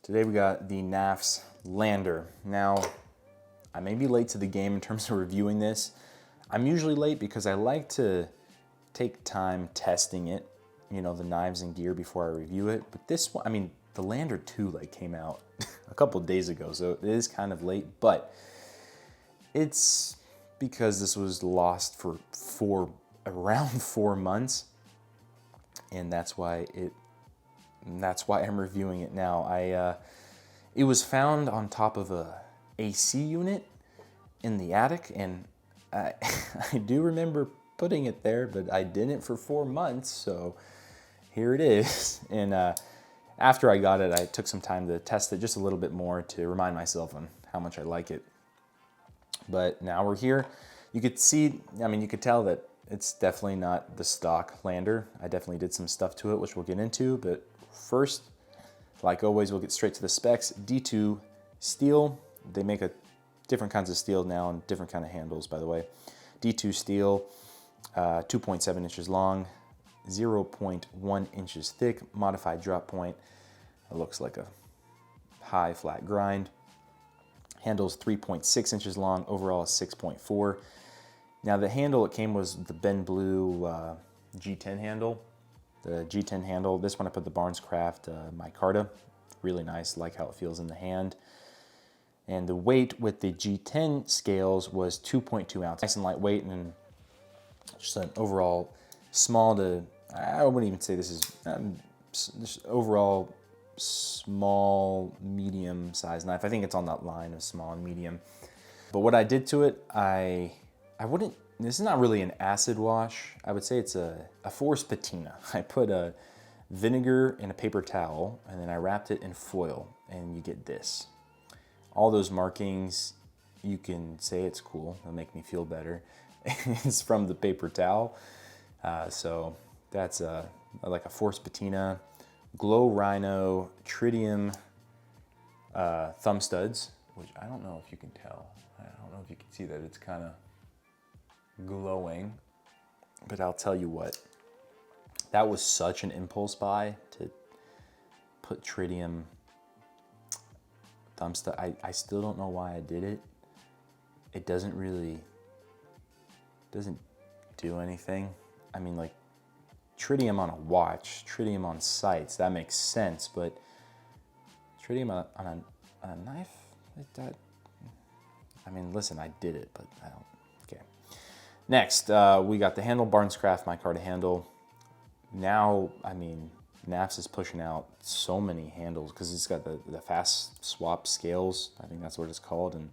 Today we got the Knafs Lander. Now, I may be late to the game in terms of reviewing this. I'm usually late because I like to take time testing it, you know, the knives and gear before I review it. But this one, I mean, the Lander 2 came out a couple days ago, so it is kind of late, but it's because this was lost for around 4 months, and that's why I'm reviewing it now. It was found on top of a AC unit in the attic, and I do remember putting it there, but I didn't for 4 months, so here it is. And after I got it, I took some time to test it just a little bit more to remind myself on how much I like it. But now we're here. You could see, I mean, you could tell that it's definitely not the stock Lander. I definitely did some stuff to it, which we'll get into, but first, like always, we'll get straight to the specs. D2 steel. They make different kinds of steel now and different kind of handles, by the way. D2 steel, 2.7 inches long, 0.1 inches thick, modified drop point. It looks like a high flat grind. Handle's 3.6 inches long, overall is 6.4. Now the handle it came was the Ben Blue G10 handle. The G10 handle, this one I put the Barnescraft micarta. Really nice, like how it feels in the hand. And the weight with the G10 scales was 2.2 ounces. Nice and lightweight, and just an overall small to, I wouldn't even say this is, just overall small, medium sized knife. I think it's on that line of small and medium. But what I did to it, I wouldn't, this is not really an acid wash. I would say it's a forced patina. I put a vinegar in a paper towel, and then I wrapped it in foil, and you get this. All those markings, you can say it's cool. It'll make me feel better. It's from the paper towel. So that's like a forced patina. Glow Rhino tritium thumb studs, which I don't know if you can tell. I don't know if you can see that it's kind of glowing, but I'll tell you what, that was such an impulse buy to put tritium thumb stud. I still don't know why I did it. It doesn't do anything. I mean, like, tritium on a watch, tritium on sights, that makes sense, but tritium on a knife, I mean, listen, I did it, but I don't, okay. Next, we got the handle, Barnescraft micarta handle. Now, I mean, Knafs is pushing out so many handles because it's got the fast swap scales, I think that's what it's called, and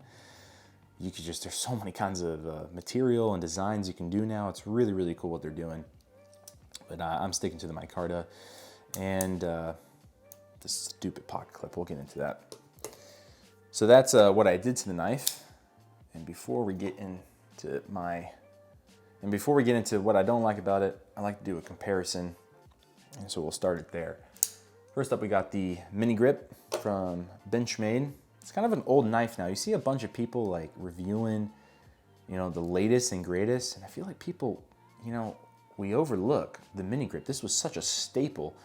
you could just, there's so many kinds of material and designs you can do now. It's really, really cool what they're doing. But I'm sticking to the micarta and the stupid pocket clip. We'll get into that. So that's what I did to the knife. And before we get into what I don't like about it, I like to do a comparison. And so we'll start it there. First up, we got the mini grip from Benchmade. It's kind of an old knife now. You see a bunch of people like reviewing, you know, the latest and greatest. And I feel like people, you know, we overlook the mini grip. This was such a staple.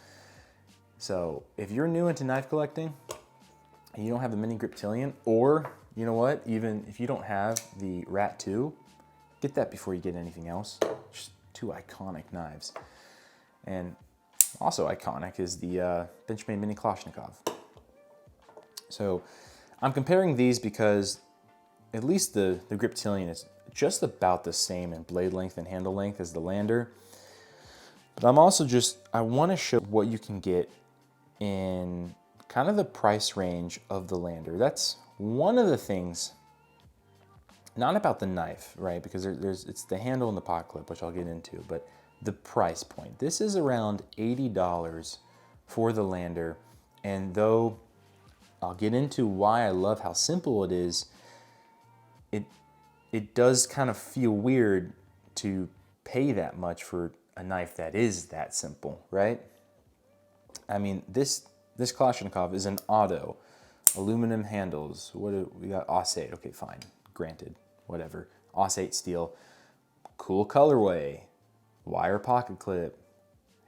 So if you're new into knife collecting and you don't have the mini grip Tillion, or you know what, even if you don't have the Rat 2, get that before you get anything else. Just two iconic knives. And also iconic is the Benchmade Mini Kalashnikov. So I'm comparing these because at least the grip Tillion is just about the same in blade length and handle length as the Lander. But I'm also I want to show what you can get in kind of the price range of the Lander. That's one of the things, not about the knife, right? Because it's the handle and the pocket clip, which I'll get into, but the price point. This is around $80 for the Lander, and though I'll get into why I love how simple it is, it does kind of feel weird to pay that much for a knife that is that simple, right? I mean, this Kalashnikov is an auto, aluminum handles. We got AUS-8, okay, fine, granted, whatever. AUS-8 steel, cool colorway, wire pocket clip,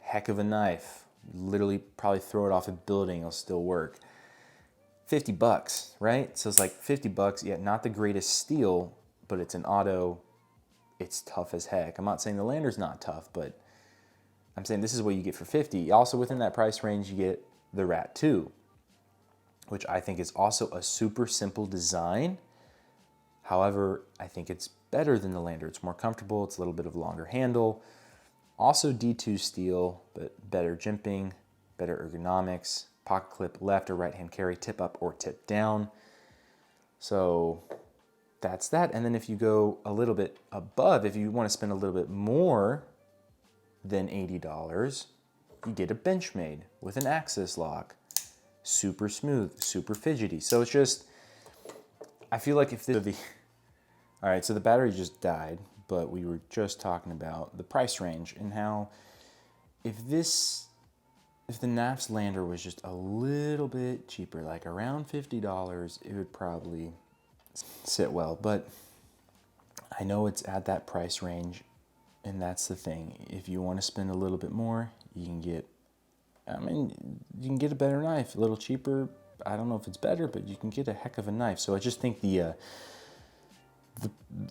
heck of a knife. Literally probably throw it off a building, it'll still work. 50 bucks, right? So it's like 50 bucks, yeah, not the greatest steel, but it's an auto. It's tough as heck. I'm not saying the Lander's not tough, but I'm saying this is what you get for 50. Also within that price range, you get the Rat 2, which I think is also a super simple design. However, I think it's better than the Lander. It's more comfortable. It's a little bit of a longer handle. Also D2 steel, but better jimping, better ergonomics, pocket clip, left or right hand carry, tip up or tip down. So that's that. And then if you go a little bit above, if you want to spend a little bit more than $80, you get a Benchmade with an axis lock. Super smooth, super fidgety. So it's just, I feel like if the, all right, so the battery just died, but we were just talking about the price range and how if the Knafs Lander was just a little bit cheaper, like around $50, it would probably sit well. But I know it's at that price range, and that's the thing. If you want to spend a little bit more, you can get, I mean, you can get a better knife, a little cheaper. I don't know if it's better, but you can get a heck of a knife. So I just think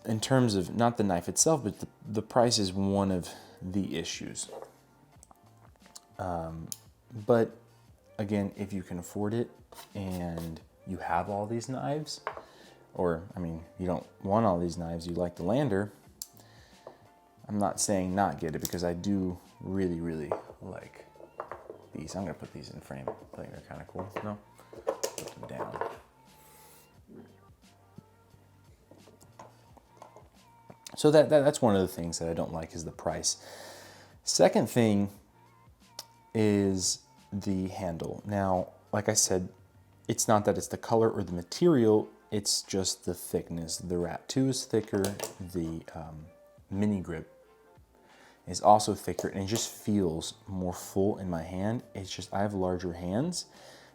in terms of not the knife itself, but the price is one of the issues. But again, if you can afford it and you have all these knives, or I mean, you don't want all these knives, you like the Lander, I'm not saying not get it because I do really, really like these. I'm gonna put these in frame. I think they're kind of cool. No, put them down. So that's one of the things that I don't like is the price. Second thing is the handle. Now, like I said, it's not that it's the color or the material, it's just the thickness. The Rat 2 is thicker, the mini grip is also thicker, and it just feels more full in my hand. It's just, I have larger hands,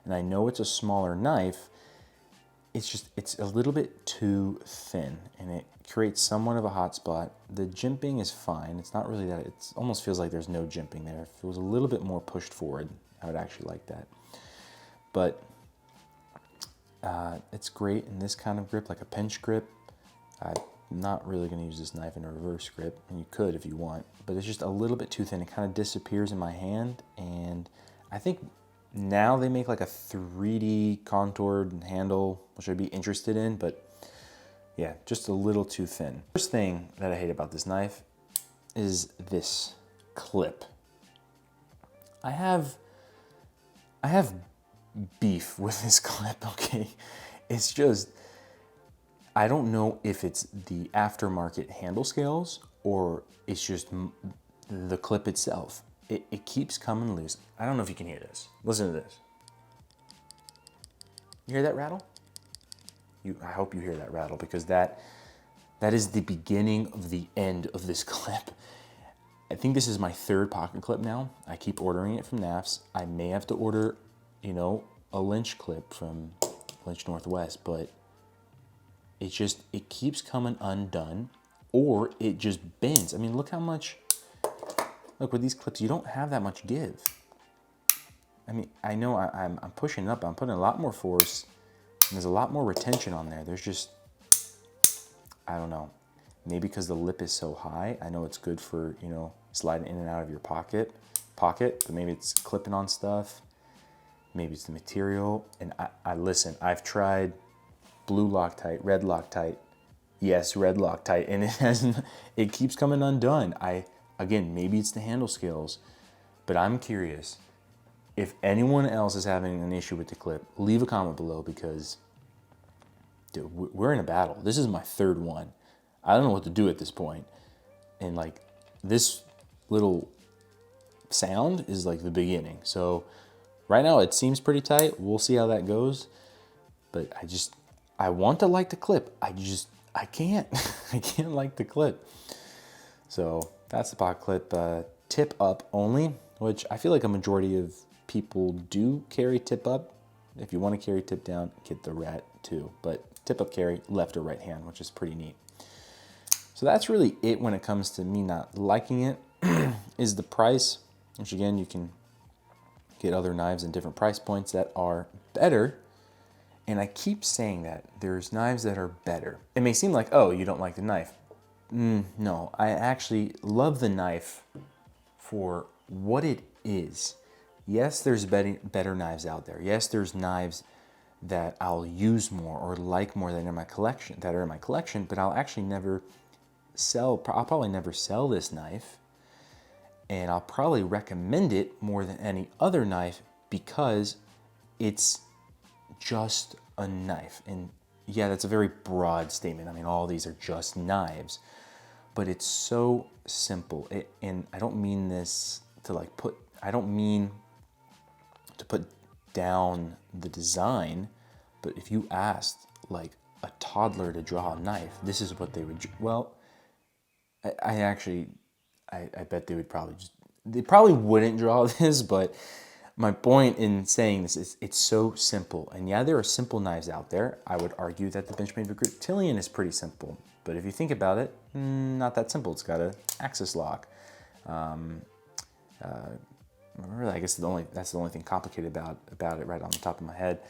and I know it's a smaller knife. It's just, it's a little bit too thin, and it creates somewhat of a hot spot. The jimping is fine. It's not really that, it almost feels like there's no jimping there. If it was a little bit more pushed forward, I would actually like that. But it's great in this kind of grip, like a pinch grip. I'm not really gonna use this knife in a reverse grip, and you could if you want, but it's just a little bit too thin. It kind of disappears in my hand, and I think now they make like a 3D contoured handle, which I'd be interested in, but yeah, just a little too thin. First thing that I hate about this knife is this clip. I have beef with this clip, okay? It's just, I don't know if it's the aftermarket handle scales or it's just the clip itself. It keeps coming loose. I don't know if you can hear this. Listen to this. You hear that rattle? I hope you hear that rattle, because that is the beginning of the end of this clip. I think this is my third pocket clip now. I keep ordering it from Knafs. I may have to order, you know, a Lynch clip from Lynch Northwest, but it keeps coming undone, or it just bends. I mean, look how much, look with these clips, you don't have that much give. I mean, I know I'm pushing up, I'm putting a lot more force, and there's a lot more retention on there. There's just, I don't know, maybe because the lip is so high. I know it's good for, you know, sliding in and out of your pocket, but maybe it's clipping on stuff. Maybe it's the material. And I listen, I've tried blue Loctite, red Loctite, yes, red Loctite, and it keeps coming undone. Again, maybe it's the handle scales, but I'm curious if anyone else is having an issue with the clip. Leave a comment below, because dude, we're in a battle. This is my third one. I don't know what to do at this point. And like, this little sound is like the beginning. So right now it seems pretty tight. We'll see how that goes. But I want to like the clip. I can't. I can't like the clip. So that's the pocket clip. Tip up only, which I feel like a majority of people do carry tip up. If you want to carry tip down, get the Rat 2. But tip up carry left or right hand, which is pretty neat. So that's really it when it comes to me not liking it, is the price, which again, you can get other knives in different price points that are better. And I keep saying that there's knives that are better. It may seem like, oh, you don't like the knife. No, I actually love the knife for what it is. Yes, there's better knives out there. Yes, there's knives that I'll use more or like more than in my collection, that are in my collection, but I'll actually never sell, I'll probably never sell this knife, and I'll probably recommend it more than any other knife because it's just a knife. And yeah, that's a very broad statement. I mean, all these are just knives, but it's so simple. And I don't mean this to like I don't mean to put down the design, but if you asked like a toddler to draw a knife, this is what they would, well, I bet they would probably they probably wouldn't draw this, but my point in saying this is it's so simple. And yeah, there are simple knives out there. I would argue that the Benchmade Vertillion is pretty simple, but if you think about it, not that simple. It's got an axis lock. Really, I guess that's the only thing complicated about it right on the top of my head.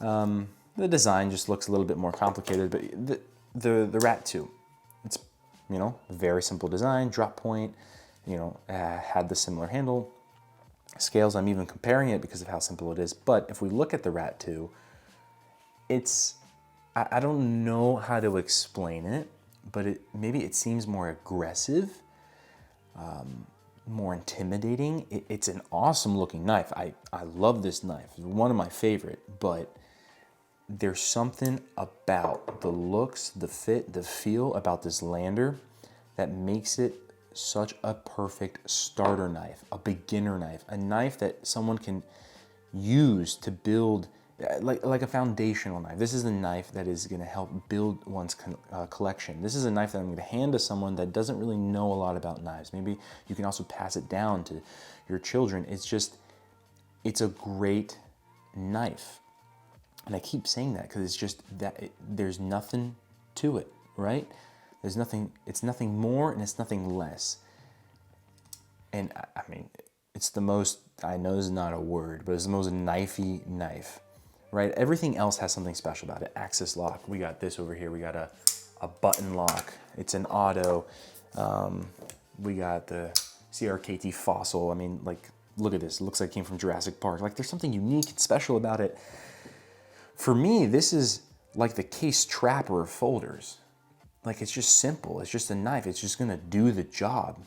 The design just looks a little bit more complicated, but the Rat 2, it's, you know, very simple design, drop point, you know, had the similar handle. Scales, I'm even comparing it because of how simple it is. But if we look at the Rat 2, it's, I don't know how to explain it, but maybe it seems more aggressive, more intimidating. It's an awesome looking knife. I love this knife. It's one of my favorite, but there's something about the looks, the fit, the feel about this lander that makes it such a perfect starter knife, a beginner knife, a knife that someone can use to build like a foundational knife. This is a knife that is going to help build one's collection. This is a knife that I'm going to hand to someone that doesn't really know a lot about knives. Maybe you can also pass it down to your children. It's a great knife. And I keep saying that because it's just that there's nothing to it, right? There's nothing, it's nothing more and it's nothing less. And I mean, it's the most, I know this is not a word, but it's the most knifey knife, right? Everything else has something special about it. Axis lock, we got this over here. We got a button lock. It's an auto. We got the CRKT Fossil. I mean, like, look at this. It looks like it came from Jurassic Park. Like, there's something unique and special about it. For me, this is like the case trapper of folders. Like, it's just simple. It's just a knife. It's just gonna do the job.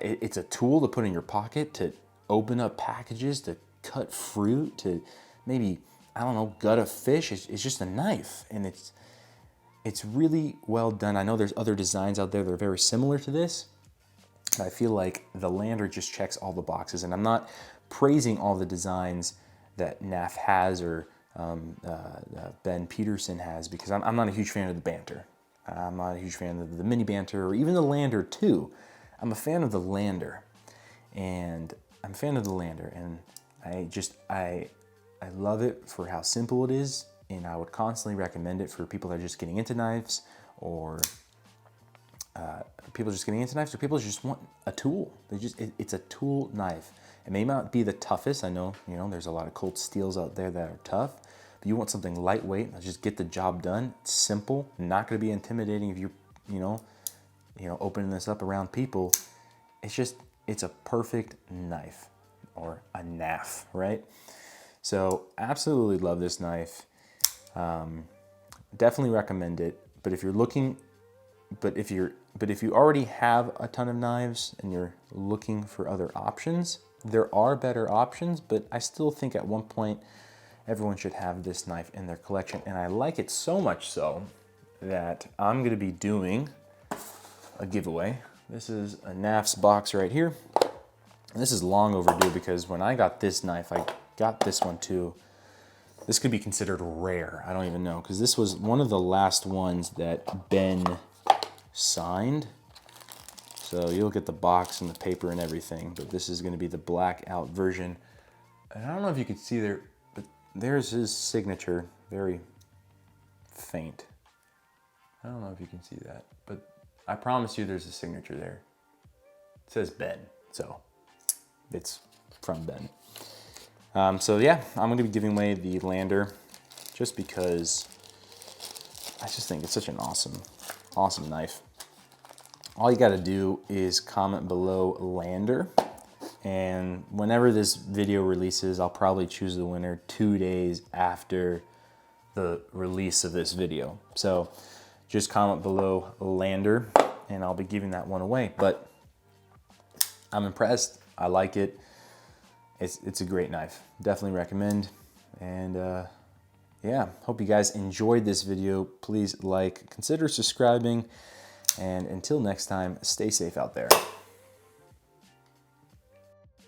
It's a tool to put in your pocket to open up packages, to cut fruit, to maybe, I don't know, gut a fish. It's just a knife, and it's really well done. I know there's other designs out there that are very similar to this, but I feel like the Lander just checks all the boxes. And I'm not praising all the designs that Knaf has or Ben Peterson has, because I'm not a huge fan of the banter. I'm not a huge fan of the mini banter or even the Lander too. I'm a fan of the Lander, and I love it for how simple it is, and I would constantly recommend it for people that are just getting into knives, or people just want a tool. It's a tool knife. It may not be the toughest. I know, there's a lot of cold steels out there that are tough, but you want something lightweight that just get the job done. It's simple, not going to be intimidating if you're, opening this up around people. It's a perfect knife, or a Knaf, right? So absolutely love this knife. Definitely recommend it. But if you already have a ton of knives and you're looking for other options, there are better options, but I still think at one point everyone should have this knife in their collection. And I like it so much so that I'm going to be doing a giveaway. This is a Knafs box right here. And this is long overdue, because when I got this knife, I got this one too. This could be considered rare. I don't even know, because this was one of the last ones that Ben signed. So you'll get the box and the paper and everything, but this is going to be the blackout version. And I don't know if you can see there, but there's his signature, very faint. I don't know if you can see that, but I promise you there's a signature there. It says Ben, so it's from Ben. So yeah, I'm going to be giving away the Lander. just because I just think it's such an awesome knife. All you gotta do is comment below Lander, and whenever this video releases, I'll probably choose the winner 2 days after the release of this video. So just comment below Lander and I'll be giving that one away. But I'm impressed. I like it. It's a great knife. Definitely recommend. And yeah, hope you guys enjoyed this video. Please like, consider subscribing, and until next time, stay safe out there.